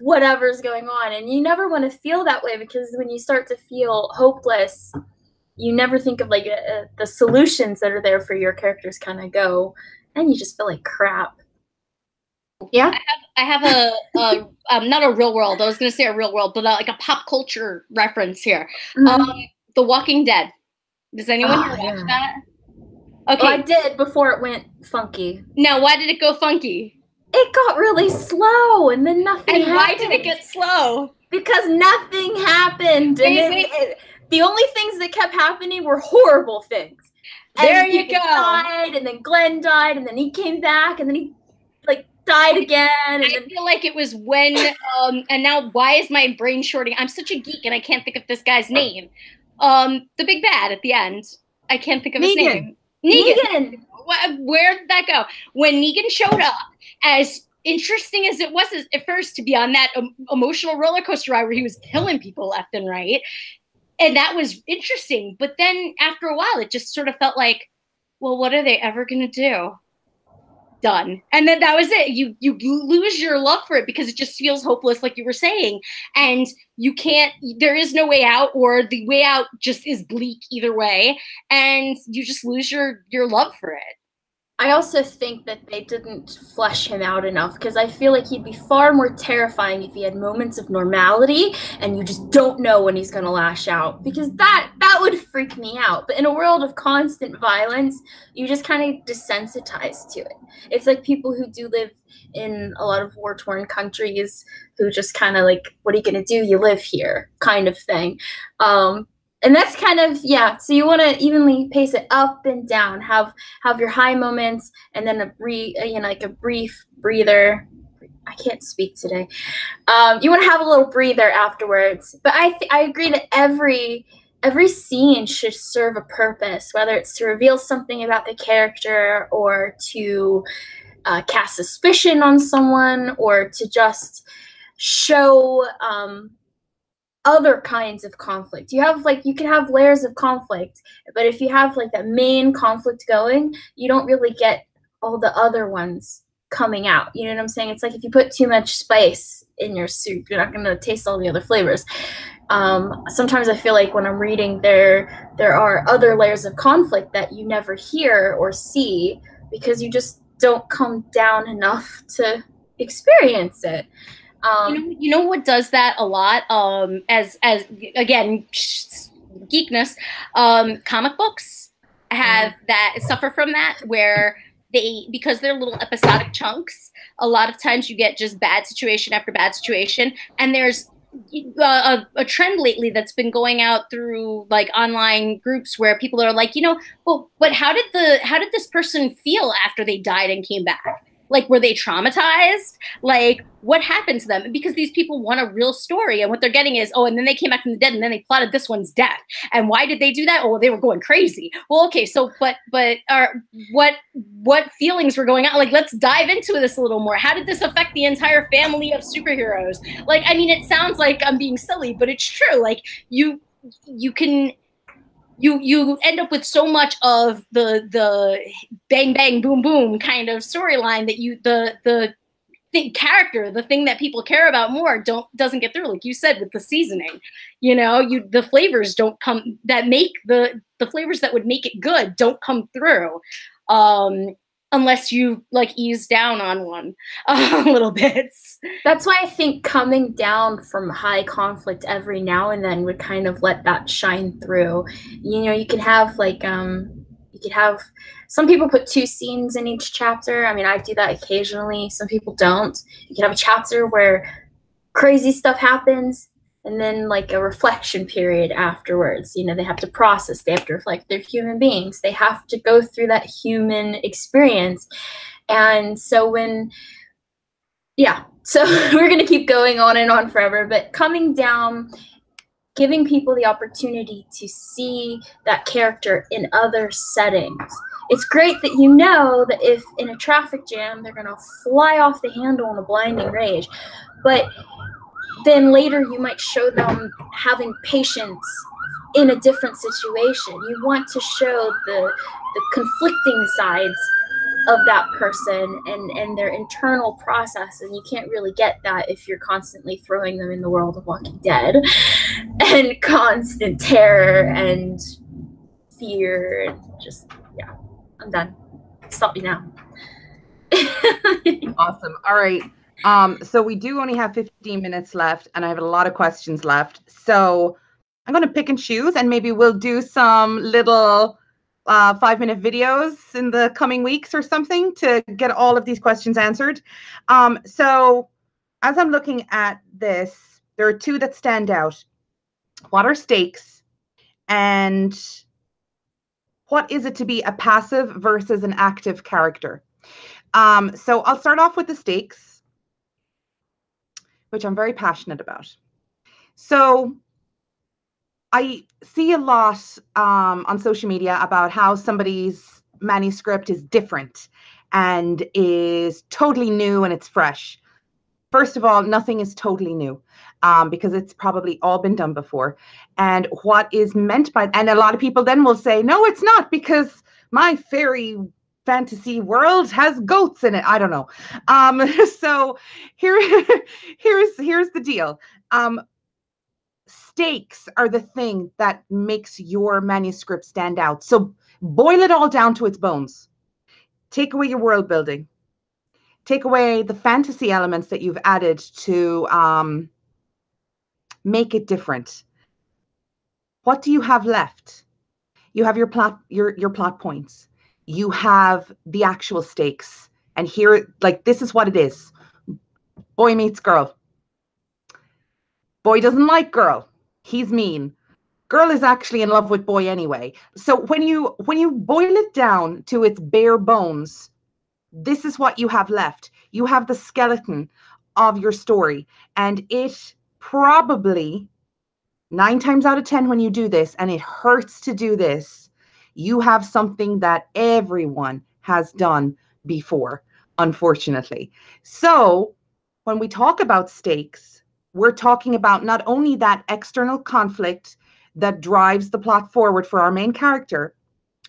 whatever's going on. And you never want to feel that way, because when you start to feel hopeless, you never think of like the solutions that are there for your characters kind of go, and you just feel like crap. Yeah, I have a not a real world. I was going to say a real world, but like a pop culture reference here. Mm-hmm. The Walking Dead. Does anyone here watch that? Okay, well, I did before it went funky. Now, why did it go funky? It got really slow, and then nothing happened. Why did it get slow? Because nothing happened. And the only things that kept happening were horrible things. There you go. Died, and then Glenn died, and then he came back, and then he died again. And I feel like it was when, and now why is my brain shorting? I'm such a geek, and I can't think of this guy's name. The big bad at the end. I can't think of his name. Negan. Where did that go? When Negan showed up, as interesting as it was at first to be on that emotional roller coaster ride where he was killing people left and right, and that was interesting. But then after a while, it just sort of felt like, well, what are they ever going to do? Done. And then that was it. You lose your love for it, because it just feels hopeless, like you were saying, and there is no way out, or the way out just is bleak either way, and you just lose your love for it. I also think that they didn't flesh him out enough, because I feel like he'd be far more terrifying if he had moments of normality and you just don't know when he's going to lash out, because that would freak me out. But in a world of constant violence, you just kind of desensitize to it. It's like people who do live in a lot of war-torn countries who just kind of like, what are you going to do? You live here kind of thing. And that's kind of, so you want to evenly pace it up and down, have your high moments, and then like a brief breather. I can't speak today. You want to have a little breather afterwards. But I agree that every scene should serve a purpose, whether it's to reveal something about the character or to cast suspicion on someone, or to just show other kinds of conflict. You can have layers of conflict, but if you have like that main conflict going, you don't really get all the other ones coming out. You know what I'm saying? It's like if you put too much spice in your soup, you're not going to taste all the other flavors. Sometimes I feel like when I'm reading, there are other layers of conflict that you never hear or see because you just don't come down enough to experience it. You know what does that a lot? As again, geekness. Comic books have that, suffer from that, where because they're little episodic chunks, a lot of times you get just bad situation after bad situation, and there's a trend lately that's been going out through like online groups where people are like, well, but how did this person feel after they died and came back? Like, were they traumatized? Like, what happened to them? Because these people want a real story, and what they're getting is, oh, and then they came back from the dead, and then they plotted this one's death. And why did they do that? Oh, they were going crazy. Well, okay, so but what feelings were going on? Like, let's dive into this a little more. How did this affect the entire family of superheroes? Like, I mean, it sounds like I'm being silly, but it's true. Like, you end up with so much of the bang bang boom boom kind of storyline that the character, the thing that people care about more, doesn't get through. Like you said, with the seasoning, the flavors don't come that make the flavors that would make it good don't come through. Unless you like ease down on one a little bit. That's why I think coming down from high conflict every now and then would kind of let that shine through. You could have some people put 2 scenes in each chapter. I mean, I do that occasionally. Some people don't. You can have a chapter where crazy stuff happens, and then like a reflection period afterwards. They have to process, they have to reflect. They're human beings. They have to go through that human experience. And so we're going to keep going on and on forever, but coming down, giving people the opportunity to see that character in other settings. It's great that that if in a traffic jam, they're going to fly off the handle in a blinding rage, but then later you might show them having patience in a different situation. You want to show the conflicting sides of that person and their internal process, and you can't really get that if you're constantly throwing them in the world of Walking Dead and constant terror and fear and just, I'm done. Stop me now. Awesome. All right. So we do only have 15 minutes left, and I have a lot of questions left. So I'm going to pick and choose, and maybe we'll do some little 5-minute videos in the coming weeks or something to get all of these questions answered. So as I'm looking at this, there are 2 that stand out. What are stakes, and what is it to be a passive versus an active character? So I'll start off with the stakes, which I'm very passionate about. So I see a lot on social media about how somebody's manuscript is different and is totally new and it's fresh. First of all, nothing is totally new because it's probably all been done before. And what is meant by, and a lot of people then will say, no, it's not, because my fairy fantasy world has goats in it. I don't know. So here's the deal. Stakes are the thing that makes your manuscript stand out. So boil it all down to its bones. Take away your world building. Take away the fantasy elements that you've added to make it different. What do you have left? You have your plot points. You have the actual stakes. And here, like, this is what it is. Boy meets girl. Boy doesn't like girl. He's mean. Girl is actually in love with boy anyway. So when you boil it down to its bare bones, this is what you have left. You have the skeleton of your story. And it probably, 9 times out of 10 when you do this, and it hurts to do this, you have something that everyone has done before. unfortunately. So when we talk about stakes, we're talking about not only that external conflict that drives the plot forward for our main character,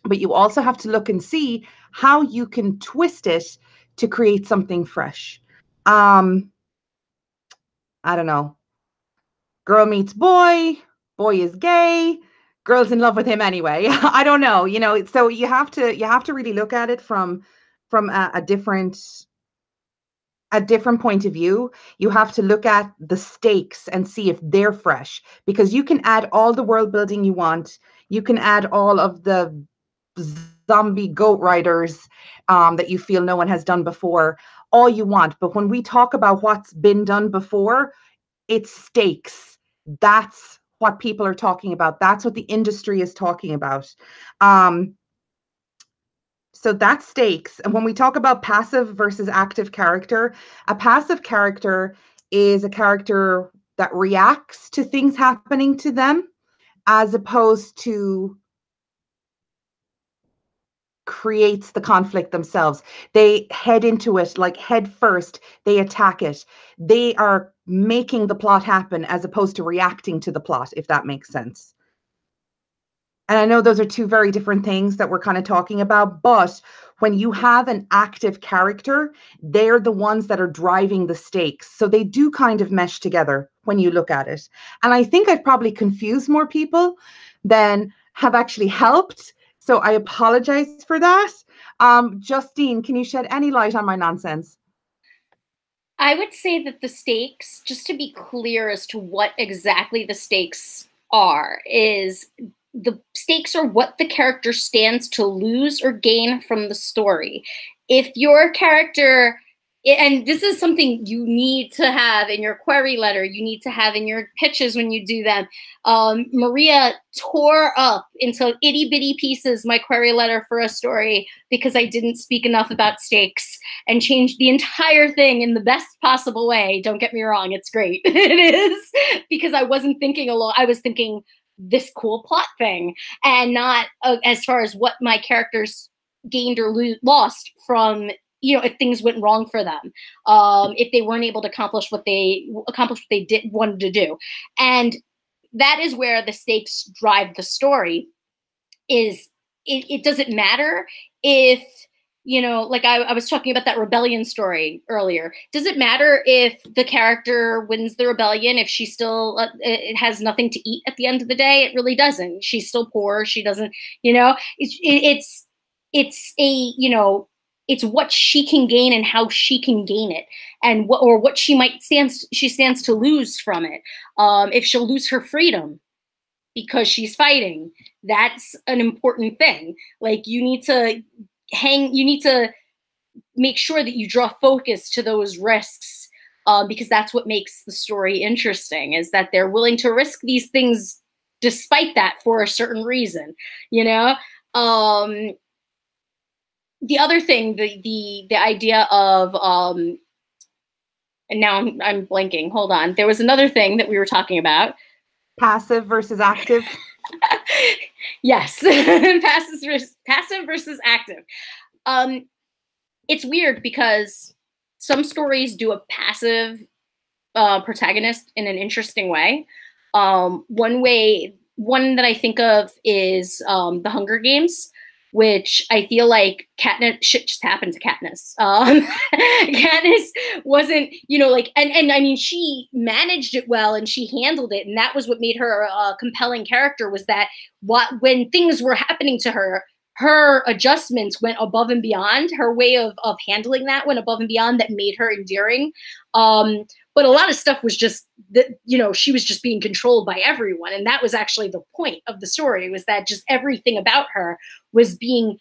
but you also have to look and see how you can twist it to create something fresh. I don't know. Girl meets boy, boy is gay, girl's in love with him anyway. I don't know, so you have to really look at it from a different point of view. You have to look at the stakes and see if they're fresh, because you can add all the world building you want. You can add all of the zombie goat riders that you feel no one has done before, all you want. But when we talk about what's been done before, it's stakes. That's what people are talking about. That's what the industry is talking about. So that's stakes. And when we talk about passive versus active character, a passive character is a character that reacts to things happening to them, as opposed to creates the conflict themselves. They head into it like head first. They attack it. They are making the plot happen as opposed to reacting to the plot, if that makes sense. And I know those are two very different things that we're kind of talking about, but when you have an active character, they're the ones that are driving the stakes. So they do kind of mesh together when you look at it. And I think I've probably confused more people than have actually helped. So I apologize for that. Justine, can you shed any light on my nonsense? I would say that the stakes, just to be clear as to what exactly the stakes are, is the stakes are what the character stands to lose or gain from the story. If your character, and this is something you need to have in your query letter, you need to have in your pitches when you do them. Maria tore up into itty bitty pieces my query letter for a story because I didn't speak enough about stakes, and changed the entire thing in the best possible way. Don't get me wrong, it's great. It is, because I wasn't thinking along, I was thinking this cool plot thing, and not as far as what my characters gained or lost from, if things went wrong for them, if they weren't able to accomplish what they wanted to do. And that is where the stakes drive the story. Is it doesn't matter if, like I was talking about that rebellion story earlier. Does it matter if the character wins the rebellion if she still it has nothing to eat at the end of the day? It really doesn't. She's still poor. She doesn't, it's it's what she can gain and how she can gain it, and what she stands to lose from it. If she'll lose her freedom because she's fighting, that's an important thing. Like, you need to make sure that you draw focus to those risks, because that's what makes the story interesting, is that they're willing to risk these things despite that for a certain reason, the other thing, the idea of, and now I'm blanking, hold on. There was another thing that we were talking about. Passive versus active. Yes. Passive versus active. It's weird because some stories do a passive protagonist in an interesting way. One that I think of is The Hunger Games, which I feel like shit just happened to Katniss. Katniss wasn't, and I mean, she managed it well and she handled it. And that was what made her a compelling character, was that when things were happening to her, her adjustments went above and beyond. Her way of handling that went above and beyond, that made her endearing. But a lot of stuff was just that, she was just being controlled by everyone. And that was actually the point of the story, was that just everything about her was being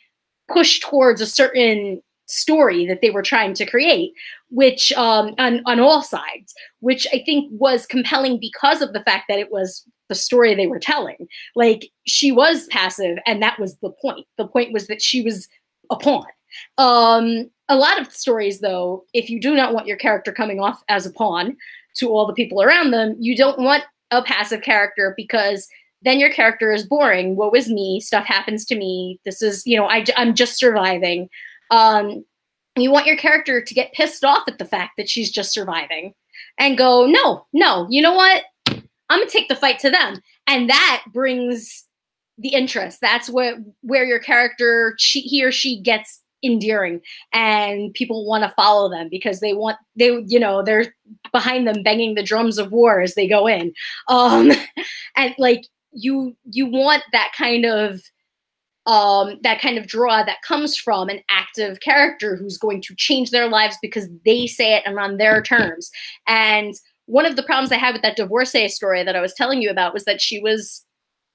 pushed towards a certain story that they were trying to create, which on all sides, which I think was compelling because of the fact that it was the story they were telling. Like, she was passive, and that was the point. The point was that she was a pawn. A lot of stories, though, if you do not want your character coming off as a pawn to all the people around them, you don't want a passive character, because then your character is boring. Woe is me. Stuff happens to me. This is, I'm just surviving. You want your character to get pissed off at the fact that she's just surviving and go, no, you know what? I'm gonna take the fight to them. And that brings the interest. That's where your character, he or she gets endearing, and people want to follow them because they're behind them banging the drums of war as they go in. And like you want that kind of draw that comes from an active character who's going to change their lives because they say it and on their terms. And one of the problems I had with that divorcee story that I was telling you about was that she was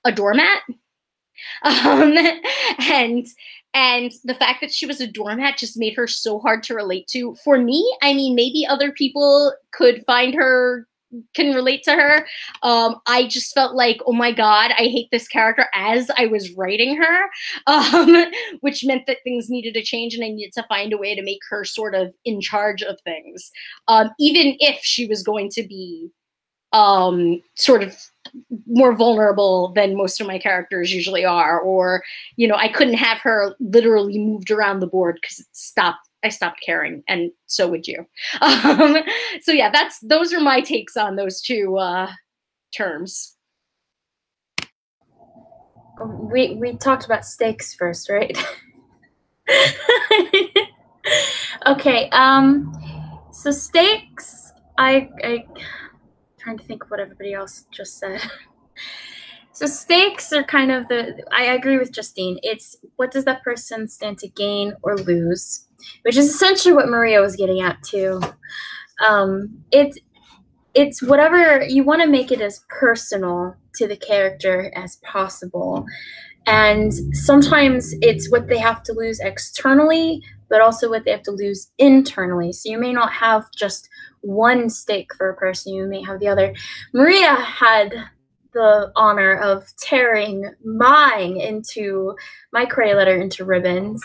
a doormat. And the fact that she was a doormat just made her so hard to relate to. For me, I mean, maybe other people can relate to her. I just felt like, oh my God, I hate this character as I was writing her, which meant that things needed to change and I needed to find a way to make her sort of in charge of things. Even if she was going to be sort of more vulnerable than most of my characters usually are, or, I couldn't have her literally moved around the board because I stopped caring, and so would you. So yeah, those are my takes on those two terms. We talked about stakes first, right? Okay. So stakes, I trying to think of what everybody else just said. So stakes are kind of I agree with Justine. It's what does that person stand to gain or lose, which is essentially what Maria was getting at too. It's whatever you want to make it as personal to the character as possible. And sometimes it's what they have to lose externally, but also what they have to lose internally. So you may not have just one stake for a person, you may have the other. Maria had the honor of tearing my cray letter into ribbons,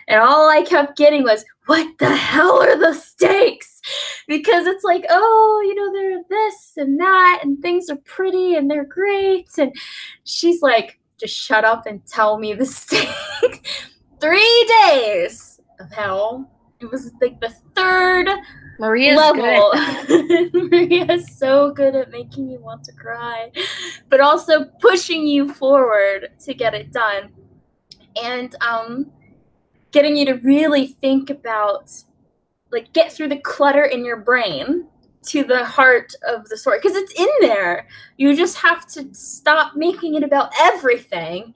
and all I kept getting was, what the hell are the stakes? Because it's like, oh, they're this and that, and things are pretty and they're great, and she's like, just shut up and tell me the stakes. 3 days of hell. It was like the third Maria's level. Good. Maria's so good at making you want to cry, but also pushing you forward to get it done, and getting you to really think about, like, get through the clutter in your brain to the heart of the story, because it's in there. You just have to stop making it about everything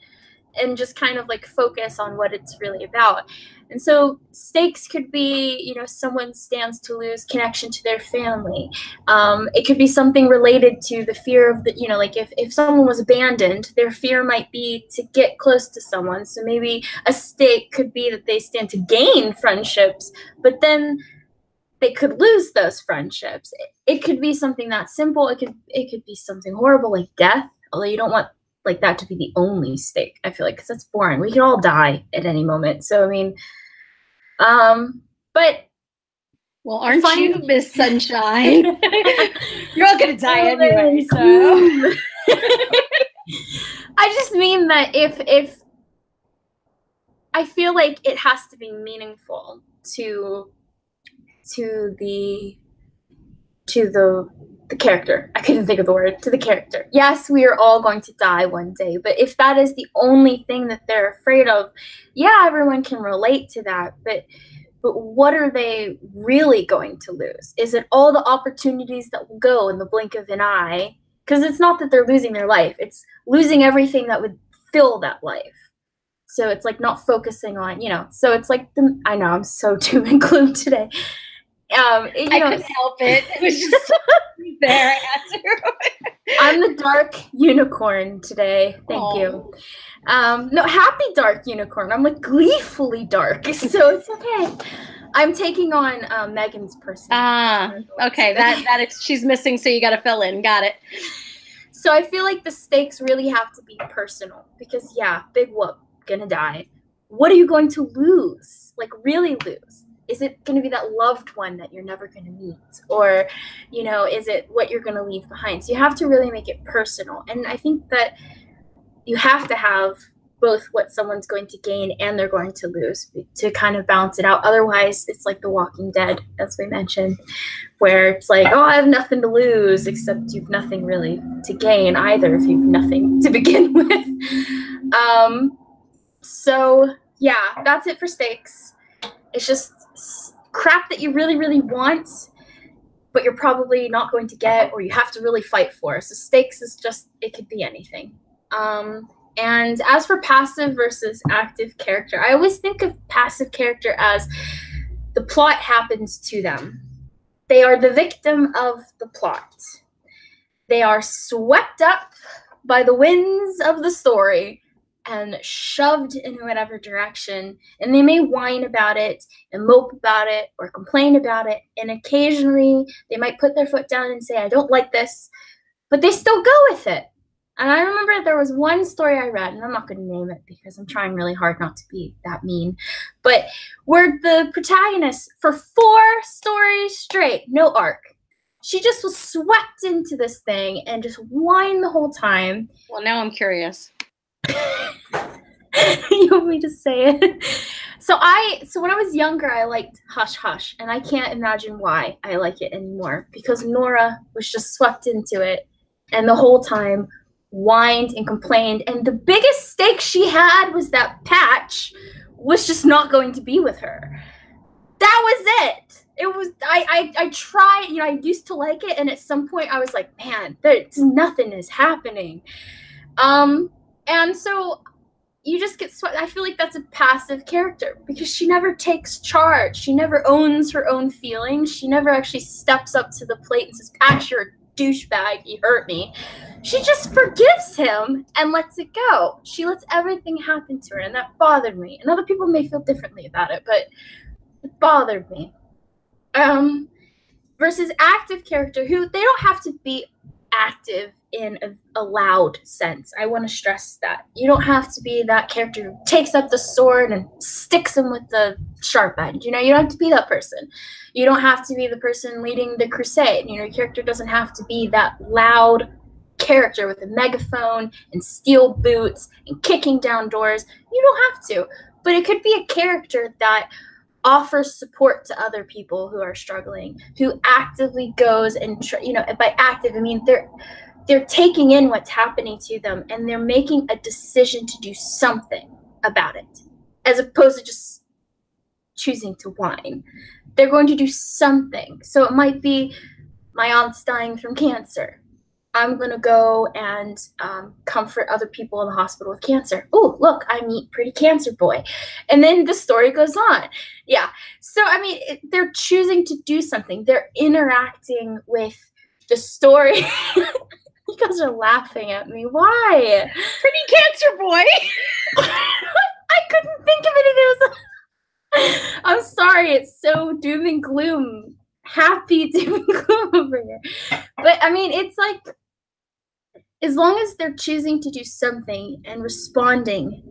and just kind of like focus on what it's really about. And so stakes could be, someone stands to lose connection to their family. It could be something related to the fear of like if someone was abandoned, their fear might be to get close to someone. So maybe a stake could be that they stand to gain friendships, but then they could lose those friendships. It could be something that simple. It could be something horrible like death, although you don't want like that to be the only stake, I feel like, because that's boring. We can all die at any moment. So I mean, but well, aren't you Miss Sunshine? You're all gonna die anyway. So I just mean that if I feel like it has to be meaningful to the character. I couldn't think of the word. To the character. Yes, we are all going to die one day, but if that is the only thing that they're afraid of, yeah, everyone can relate to that, but what are they really going to lose? Is it all the opportunities that will go in the blink of an eye? Because it's not that they're losing their life, it's losing everything that would fill that life. So it's like not focusing on, so it's like I know I'm so doom and gloom today. I couldn't help it. It was just there. I had to. I'm the dark unicorn today. Thank you. No, happy dark unicorn. I'm like gleefully dark, so it's okay. I'm taking on Megan's person. Okay. She's missing, so you got to fill in. Got it. So I feel like the stakes really have to be personal because, yeah, big whoop, gonna die. What are you going to lose? Like, really lose? Is it going to be that loved one that you're never going to meet? Or, is it what you're going to leave behind? So you have to really make it personal. And I think that you have to have both what someone's going to gain and they're going to lose to kind of balance it out. Otherwise, it's like The Walking Dead, as we mentioned, where it's like, oh, I have nothing to lose, except you've nothing really to gain either if you've nothing to begin with. So yeah, that's it for stakes. It's just crap that you really, really want, but you're probably not going to get, or you have to really fight for. So stakes is just, it could be anything. And as for passive versus active character, I always think of passive character as the plot happens to them. They are the victim of the plot. They are swept up by the winds of the story and shoved in whatever direction, and they may whine about it and mope about it or complain about it, and occasionally they might put their foot down and say, I don't like this, but they still go with it. And I remember there was one story I read, and I'm not going to name it because I'm trying really hard not to be that mean, but where the protagonist, for 4 stories straight, no arc, she just was swept into this thing and just whined the whole time. Well, now I'm curious. You want me to say it? So when I was younger, I liked Hush Hush, and I can't imagine why I like it anymore, because Nora was just swept into it and the whole time whined and complained, and the biggest stake she had was that Patch was just not going to be with her. That was it. It was, I tried, you know, I used to like it, and at some point I was like, man, there's nothing is happening. And so you just get swept. I feel like that's a passive character because she never takes charge. She never owns her own feelings. She never actually steps up to the plate and says, Patch, you're a douchebag, you hurt me. She just forgives him and lets it go. She lets everything happen to her, and that bothered me. And other people may feel differently about it, but it bothered me. Versus active character, who they don't have to be active in a loud sense. I want to stress that. You don't have to be that character who takes up the sword and sticks him with the sharp end. You know, you don't have to be that person. You don't have to be the person leading the crusade. You know, your character doesn't have to be that loud character with a megaphone and steel boots and kicking down doors. You don't have to. But it could be a character that offers support to other people who are struggling, who actively goes and, you know, by active, I mean they're taking in what's happening to them and they're making a decision to do something about it, as opposed to just choosing to whine. They're going to do something. So it might be, my aunt's dying from cancer. I'm going to go and comfort other people in the hospital with cancer. Oh, look, I meet pretty cancer boy. And then the story goes on. Yeah. So, I mean, they're choosing to do something. They're interacting with the story. You guys are laughing at me. Why? Pretty cancer boy. I couldn't think of anything. I'm sorry. It's so doom and gloom. Happy doom and gloom over here. But, I mean, it's like, as long as they're choosing to do something and responding,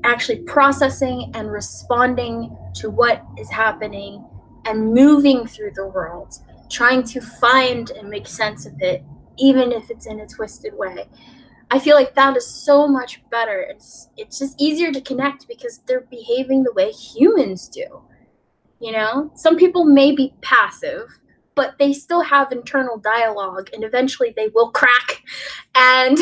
actually processing and responding to what is happening and moving through the world, trying to find and make sense of it, even if it's in a twisted way, I feel like that is so much better. It's just easier to connect because they're behaving the way humans do. You know, some people may be passive, but they still have internal dialogue, and eventually they will crack and,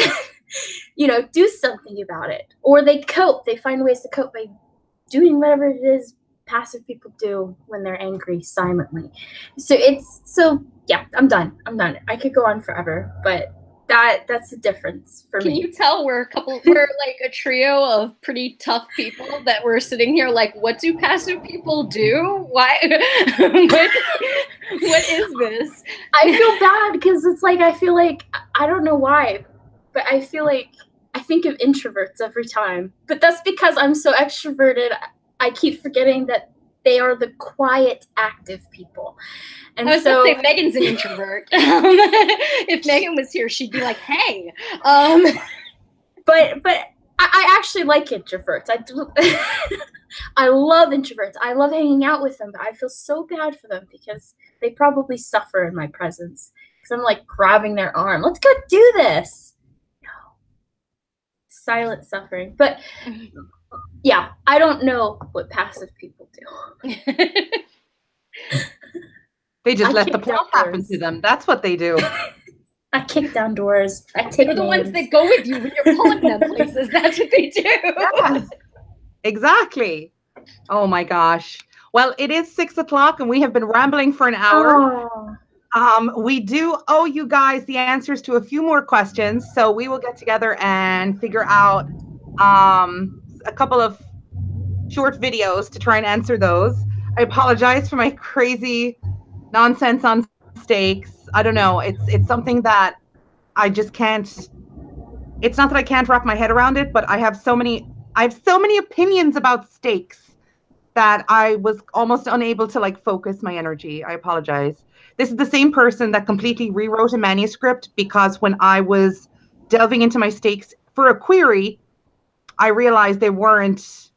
you know, do something about it. Or they cope. They find ways to cope by doing whatever it is passive people do when they're angry silently. So yeah, I'm done. I could go on forever, but that's the difference for me. Can you tell we're like a trio of pretty tough people that we're sitting here like, what do passive people do? Why? What is this? I feel bad because it's like, I feel like, I don't know why, but I feel like I think of introverts every time. But that's because I'm so extroverted. I keep forgetting that they are the quiet, active people. And I was going to say Megan's an introvert. If Megan was here, she'd be like, hey. But I actually like introverts. I love introverts. I love hanging out with them, but I feel so bad for them because they probably suffer in my presence. Because I'm like grabbing their arm. Let's go do this. No. silent suffering. But yeah, I don't know what passive people do. They just let the plot happen to them. That's what they do. I kick down doors. I take They're the ones that go with you when you're pulling them places. That's what they do. Yeah, exactly. Oh my gosh. Well, it is 6 o'clock and we have been rambling for an hour. Oh. We do owe you guys the answers to a few more questions. So we will get together and figure out a couple of short videos to try and answer those. I apologize for my crazy nonsense on stakes. I don't know. It's something that I just can't. It's not that I can't wrap my head around it, but I have so many opinions about stakes that I was almost unable to like focus my energy. I apologize. This is the same person that completely rewrote a manuscript because when I was delving into my stakes for a query, I realized they weren't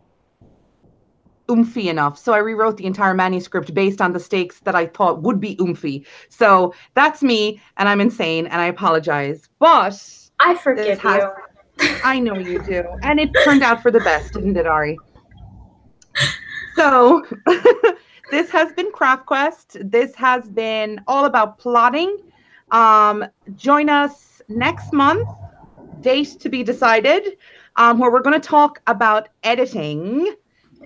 oomphy enough. So I rewrote the entire manuscript based on the stakes that I thought would be oomphy. So that's me, and I'm insane, and I apologize. But I forgive you. I know you do. And it turned out for the best, didn't it, Ari? So this has been Craft Quest. This has been all about plotting. Join us next month, date to be decided, where we're going to talk about editing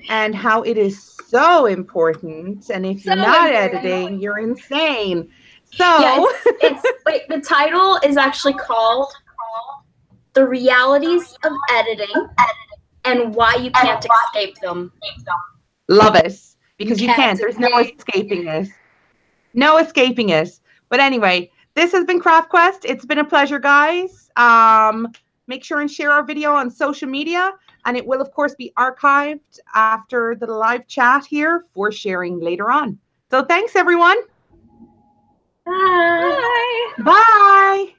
and how it is so important. And if you're not editing, you're insane. So yeah, wait, the title is actually called The Realities of Editing and Why You Can't Escape Them. Love it. Because you can't. There's no escaping it. No escaping it. But anyway, this has been Craft Quest. It's been a pleasure, guys. Make sure and share our video on social media. And it will, of course, be archived after the live chat here for sharing later on. So thanks, everyone. Bye. Bye.